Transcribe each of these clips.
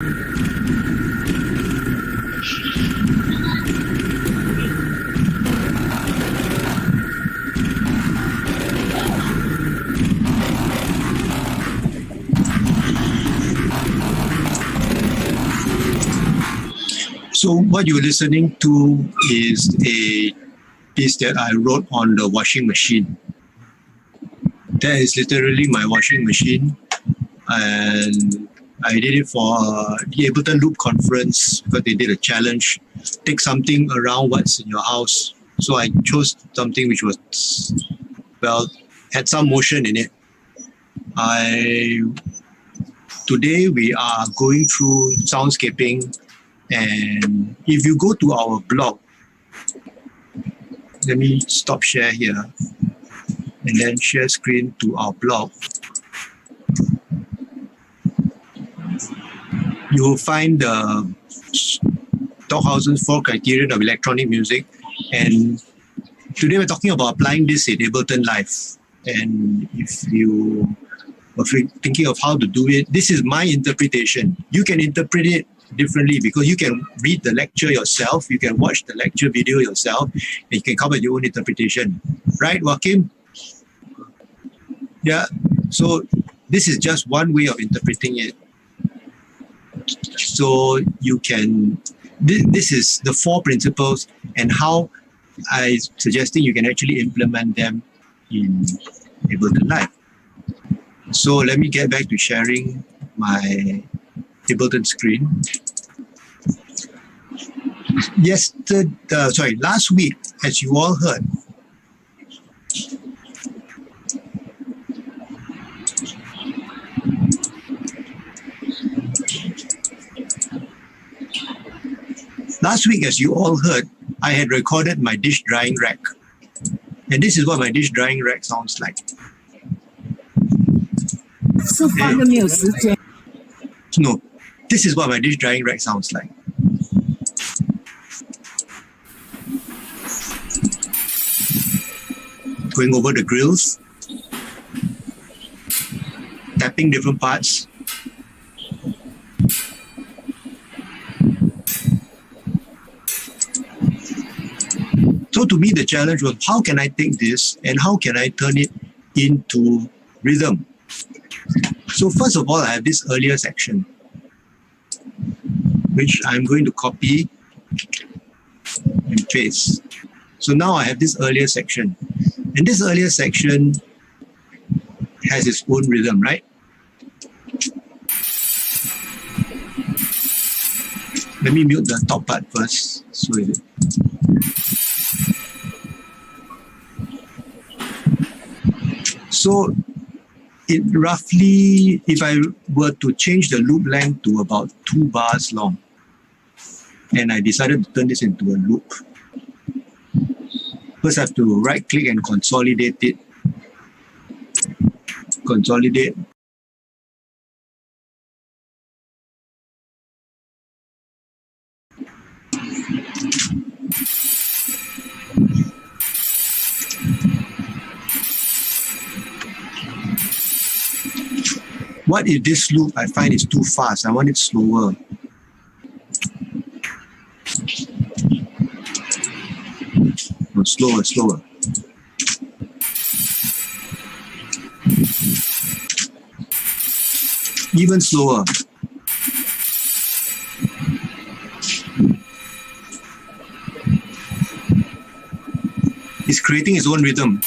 So what you're listening to is a piece that I wrote on the washing machine. That is literally my washing machine, and I did it for the Ableton Loop conference because they did a challenge. Take something around what's in your house. So I chose something which was, well, had some motion in it. Today we are going through soundscaping. And if you go to our blog, let me stop share here and then share screen to our blog. You will find the Stockhausen's 4 criteria of electronic music. And today we're talking about applying this in Ableton Live. And if you are thinking of how to do it, this is my interpretation. You can interpret it differently because you can read the lecture yourself, you can watch the lecture video yourself, and you can come up with your own interpretation. Right, Joachim? Yeah, so this is just one way of interpreting it. So you can, this is the 4 principles and how I'm suggesting you can actually implement them in Ableton Live. So let me get back to sharing my Ableton screen. Last week, as you all heard, I had recorded my dish drying rack. And this is what my dish drying rack sounds like. No, this is what my dish drying rack sounds like. Going over the grills, tapping different parts. So to me, the challenge was, how can I take this and how can I turn it into rhythm? So first of all, I have this earlier section, which I'm going to copy and paste. So now I have this earlier section. And this earlier section has its own rhythm, right? Let me mute the top part first. So it roughly, if I were to change the loop length to about 2 bars long, and I decided to turn this into a loop, first I have to right click and consolidate it. Consolidate. What if this loop I find is too fast? I want it slower. No, slower. Even slower. It's creating its own rhythm.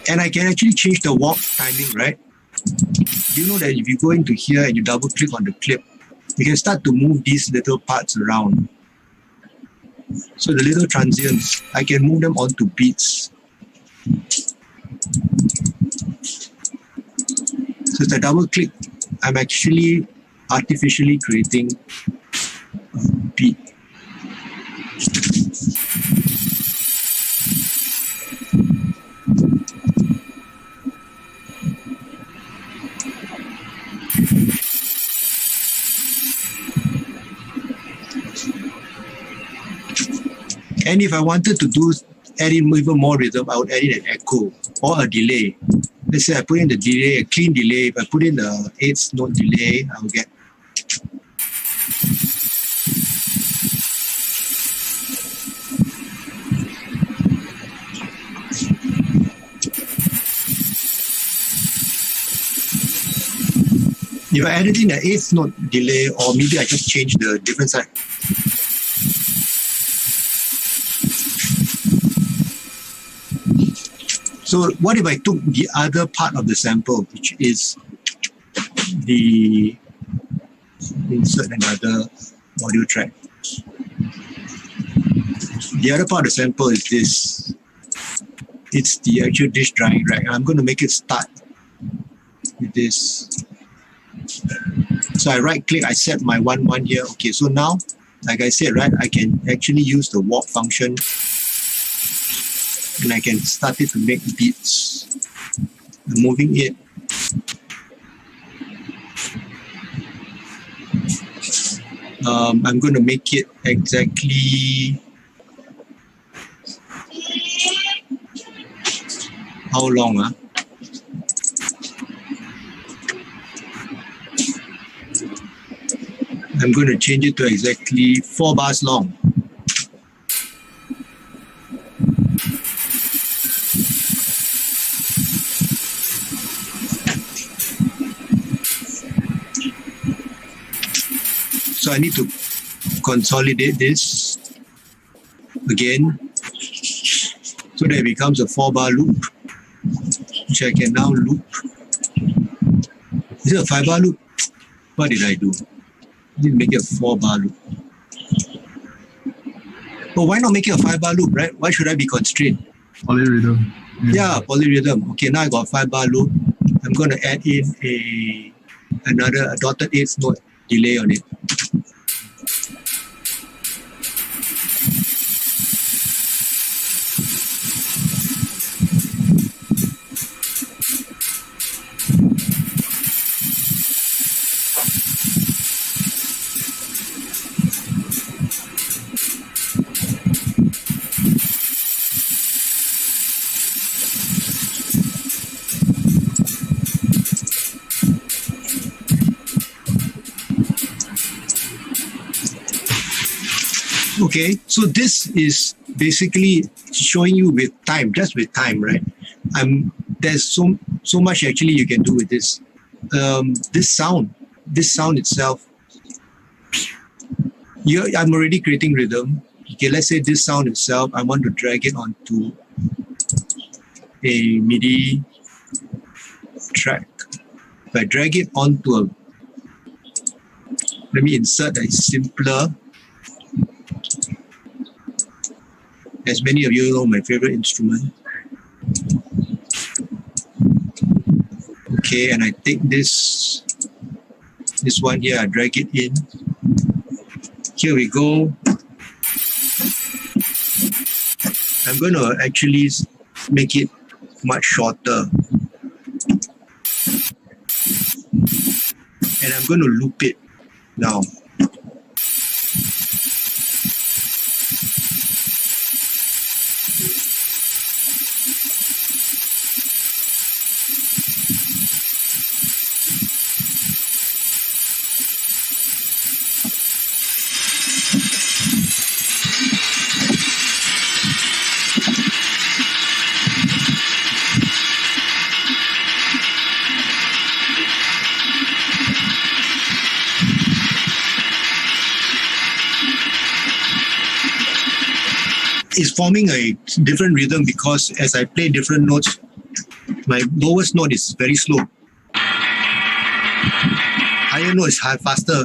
And I can actually change the walk timing, right? You know that if you go into here and you double click on the clip, you can start to move these little parts around. So the little transients, I can move them onto beats. So if I double click, I'm actually artificially creating a beat. And if I wanted to add in even more rhythm, I would add in an echo or a delay. Let's say I put in the delay, a clean delay. If I put in the 8th note delay, I'll get. If I added in an 8th note delay, or maybe I just change the different side. So what if I took the other part of the sample, which is the insert another audio track. The other part of the sample is this. It's the actual dish drying rack. I'm going to make it start with this. So I right click, I set my 1-1 here. Okay, so now, like I said, right, I can actually use the warp function and I can start it to make beats. I'm moving it. I'm going to make it exactly how long? I'm going to change it to exactly 4 bars long. So I need to consolidate this again so that it becomes a 4-bar loop, which I can now loop. Is it a 5-bar loop? What did I do? I need to make it a 4-bar loop. But why not make it a 5-bar loop, right? Why should I be constrained? Polyrhythm. Yeah, polyrhythm. Okay, now I got a 5-bar loop. I'm going to add in a dotted 8th note delay on it. Okay, so this is basically showing you with time, just with time, right? There's so much actually you can do with this. This sound itself. I'm already creating rhythm. Okay, let's say this sound itself, I want to drag it onto a MIDI track. If I drag it onto let me insert a simpler. As many of you know, my favorite instrument. Okay, and I take this one here, I drag it in. Here we go. I'm going to actually make it much shorter. And I'm going to loop it now. Is forming a different rhythm because as I play different notes, my lowest note is very slow. Higher note is faster.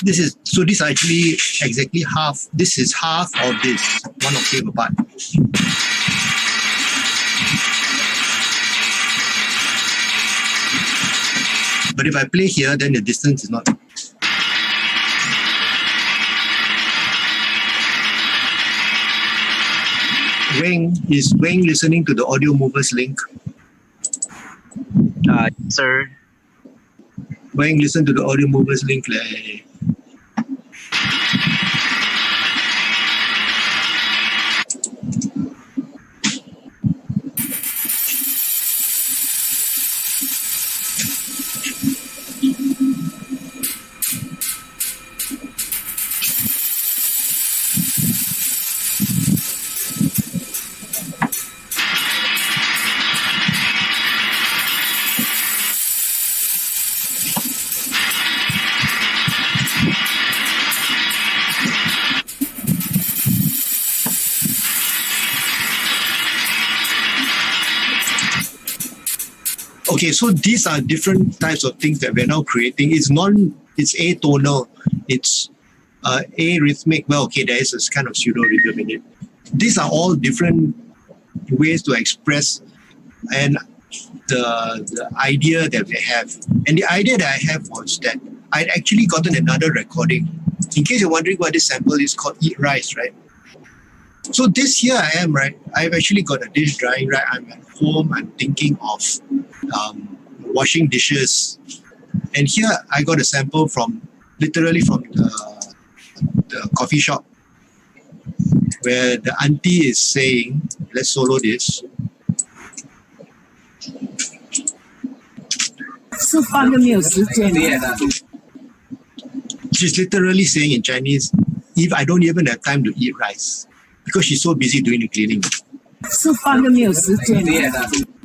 This is actually exactly half. This is half of this, 1 octave apart. But if I play here, then the distance is not. Is Wayne listening to the Audio Movers link? Sir. Wayne, listen to the Audio Movers link. Okay, so these are different types of things that we're now creating. It's atonal, it's arrhythmic. Well, okay, there is a kind of pseudo rhythm in it. These are all different ways to express and the idea that we have. And the idea that I have was that I'd actually gotten another recording. In case you're wondering what this sample is called, Eat Rice, right? So this here I am, right? I've actually got a dish drying, right? I'm at home, I'm thinking of washing dishes. And here I got a sample literally from the coffee shop, where the auntie is saying, let's solo this. She's literally saying in Chinese, if I don't even have time to eat rice, because she's so busy doing the cleaning.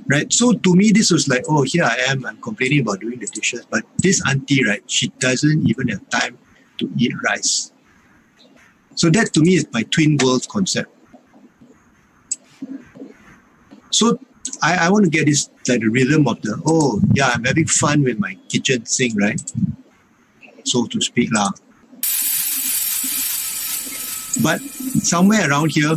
Right? So to me, this was like, oh, here I am, I'm complaining about doing the dishes. But this auntie, right, she doesn't even have time to eat rice. So that to me is my twin worlds concept. So I want to get this, like the rhythm of the, oh, yeah, I'm having fun with my kitchen sink, right? So to speak lah. But somewhere around here,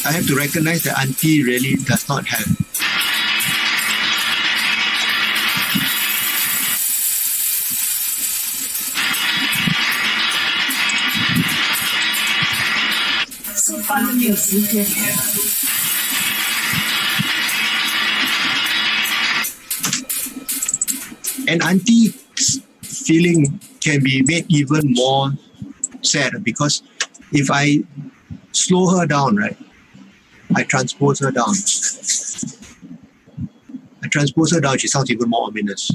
I have to recognize that auntie really does not have and auntie's feeling can be made even more sad, because if I slow her down, right, I transpose her down. She sounds even more ominous.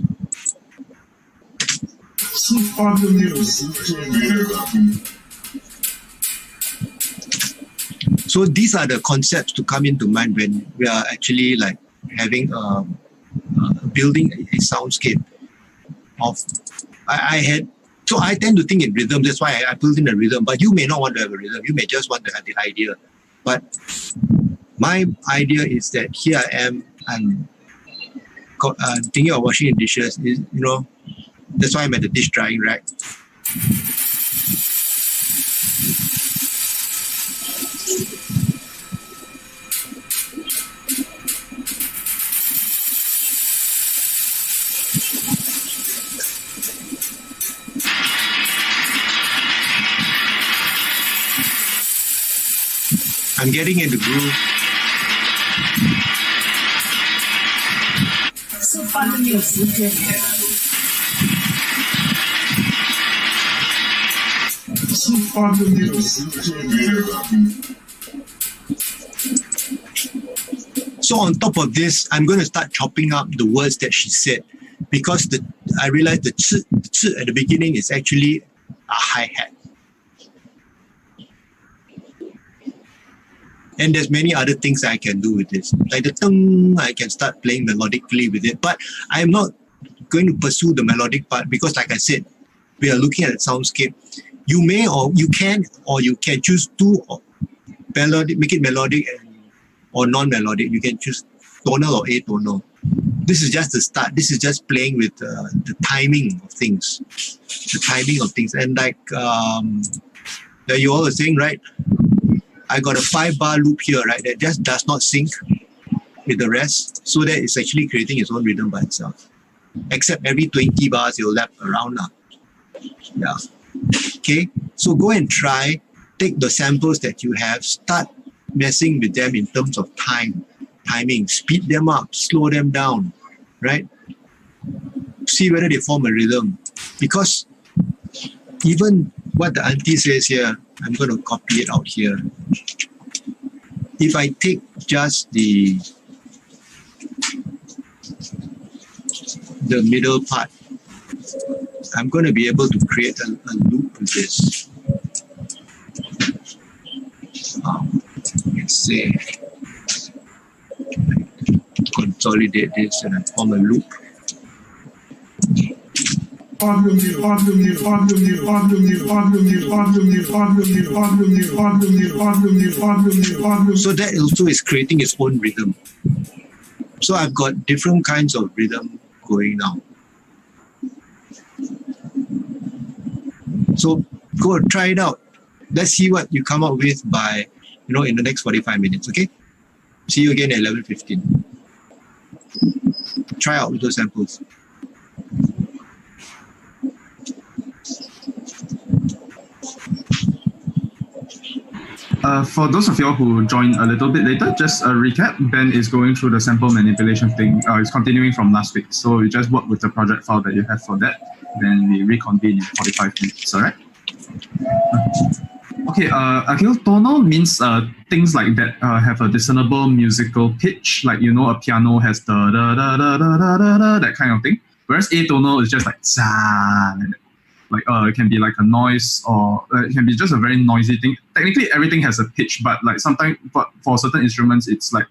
So these are the concepts to come into mind when we are actually like having building a soundscape of. So I tend to think in rhythm. That's why I build in a rhythm. But you may not want to have a rhythm. You may just want to have the idea. But my idea is that here I am. I'm thinking of washing the dishes. That's why I'm at the dish drying rack. I'm getting into groove. So on top of this, I'm going to start chopping up the words that she said, because I realized the ch at the beginning is actually a hi-hat. And there's many other things I can do with this. Like the tung, I can start playing melodically with it. But I'm not going to pursue the melodic part because, like I said, we are looking at a soundscape. You may or you can choose to make it melodic or non-melodic. You can choose tonal or atonal. This is just the start. This is just playing with the timing of things. And like you all are saying, right? I got a 5-bar loop here, right? That just does not sync with the rest. So that it's actually creating its own rhythm by itself. Except every 20 bars, it'll lap around now. Yeah. Okay. So go and try. Take the samples that you have. Start messing with them in terms of timing. Speed them up. Slow them down. Right? See whether they form a rhythm. Because even what the auntie says here, I'm going to copy it out here. If I take just the middle part, I'm going to be able to create a loop with this. Let's say, consolidate this and I form a loop. So that also is creating its own rhythm. So I've got different kinds of rhythm going now. So go try it out. Let's see what you come up with by, in the next 45 minutes, okay? See you again at 11:15. Try out with those samples. For those of you who joined a little bit later, just a recap. Ben is going through the sample manipulation thing. It's continuing from last week. So we just work with the project file that you have for that. Then we reconvene in 45 minutes, all right? Okay, Akhil, tonal means things like that have a discernible musical pitch. Like, a piano has the da-da-da-da-da-da, that kind of thing. Whereas atonal is just like za, like it can be like a noise, or it can be just a very noisy thing. Technically, everything has a pitch, but like sometimes, for certain instruments, it's like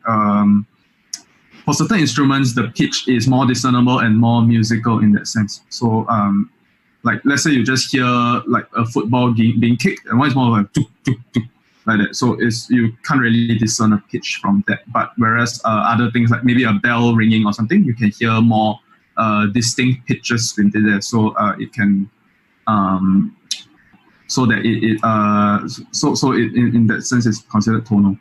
for certain instruments, the pitch is more discernible and more musical in that sense. So like let's say you just hear like a football being kicked, and one is more like tuk, tuk, tuk, like that. So you can't really discern a pitch from that. But whereas other things like maybe a bell ringing or something, you can hear more distinct pitches within there. So it can so that it in that sense it's considered tonal.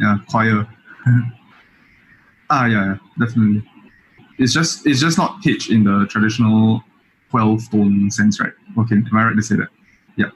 Yeah, choir. Yeah, definitely. It's just not pitch in the traditional 12-tone sense, right? Okay, am I right to say that? Yeah.